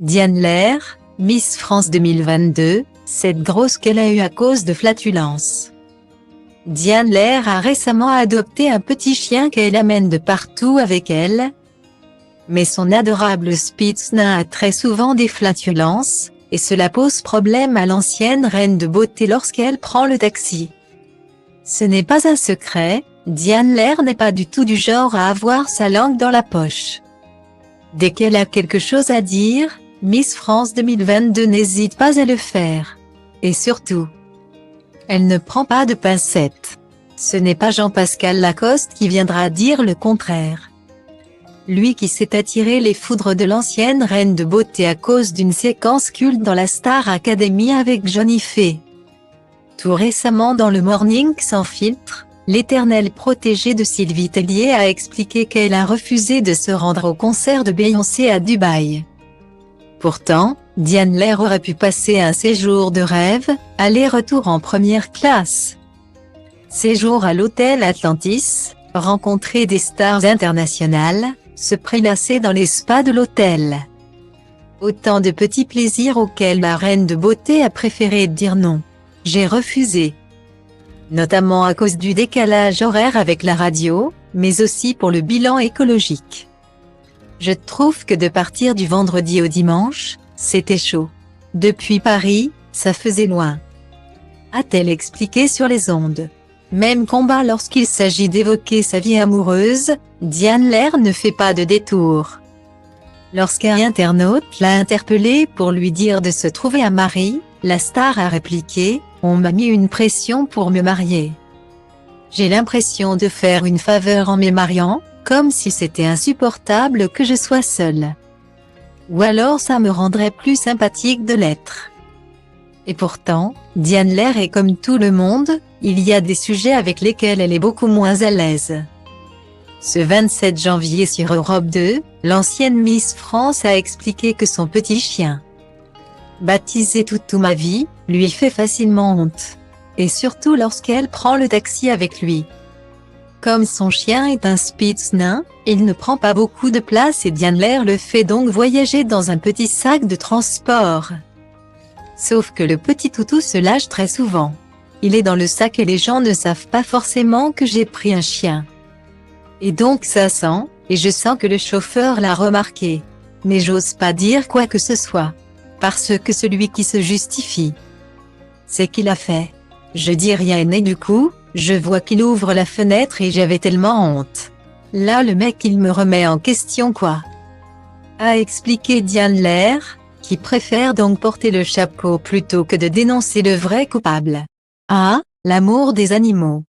Diane Lair, Miss France 2022, cette grosse qu'elle a eue à cause de flatulences. Diane Lair a récemment adopté un petit chien qu'elle amène de partout avec elle. Mais son adorable Spitz nain a très souvent des flatulences, et cela pose problème à l'ancienne reine de beauté lorsqu'elle prend le taxi. Ce n'est pas un secret, Diane Lair n'est pas du tout du genre à avoir sa langue dans la poche. Dès qu'elle a quelque chose à dire, Miss France 2022 n'hésite pas à le faire. Et surtout, elle ne prend pas de pincettes. Ce n'est pas Jean-Pascal Lacoste qui viendra dire le contraire. Lui qui s'est attiré les foudres de l'ancienne reine de beauté à cause d'une séquence culte dans la Star Academy avec Johnny Fay. Tout récemment dans le Morning sans filtre, l'éternelle protégée de Sylvie Tellier a expliqué qu'elle a refusé de se rendre au concert de Beyoncé à Dubaï. Pourtant, Diane Lair aurait pu passer un séjour de rêve, aller-retour en première classe. Séjour à l'hôtel Atlantis, rencontrer des stars internationales, se prélasser dans les spas de l'hôtel. Autant de petits plaisirs auxquels la reine de beauté a préféré dire non. J'ai refusé. Notamment à cause du décalage horaire avec la radio, mais aussi pour le bilan écologique. Je trouve que de partir du vendredi au dimanche, c'était chaud. Depuis Paris, ça faisait loin. A-t-elle expliqué sur les ondes. Même combat lorsqu'il s'agit d'évoquer sa vie amoureuse, Diane Lair ne fait pas de détour. Lorsqu'un internaute l'a interpellée pour lui dire de se trouver un mari, la star a répliqué « On m'a mis une pression pour me marier. J'ai l'impression de faire une faveur en me mariant, comme si c'était insupportable que je sois seule. Ou alors ça me rendrait plus sympathique de l'être. » Et pourtant, Diane Lair est comme tout le monde, il y a des sujets avec lesquels elle est beaucoup moins à l'aise. Ce 27 janvier sur Europe 2, l'ancienne Miss France a expliqué que son petit chien, baptisé Toutou ma vie, lui fait facilement honte. Et surtout lorsqu'elle prend le taxi avec lui. Comme son chien est un Spitz nain, il ne prend pas beaucoup de place et Diane Lair le fait donc voyager dans un petit sac de transport. Sauf que le petit toutou se lâche très souvent. Il est dans le sac et les gens ne savent pas forcément que j'ai pris un chien. Et donc ça sent, et je sens que le chauffeur l'a remarqué. Mais j'ose pas dire quoi que ce soit. Parce que celui qui se justifie, c'est qu'il a fait. Je dis rien et du coup, je vois qu'il ouvre la fenêtre et j'avais tellement honte. Là le mec il me remet en question quoi. A expliqué Diane Lair, qui préfère donc porter le chapeau plutôt que de dénoncer le vrai coupable. Ah, l'amour des animaux.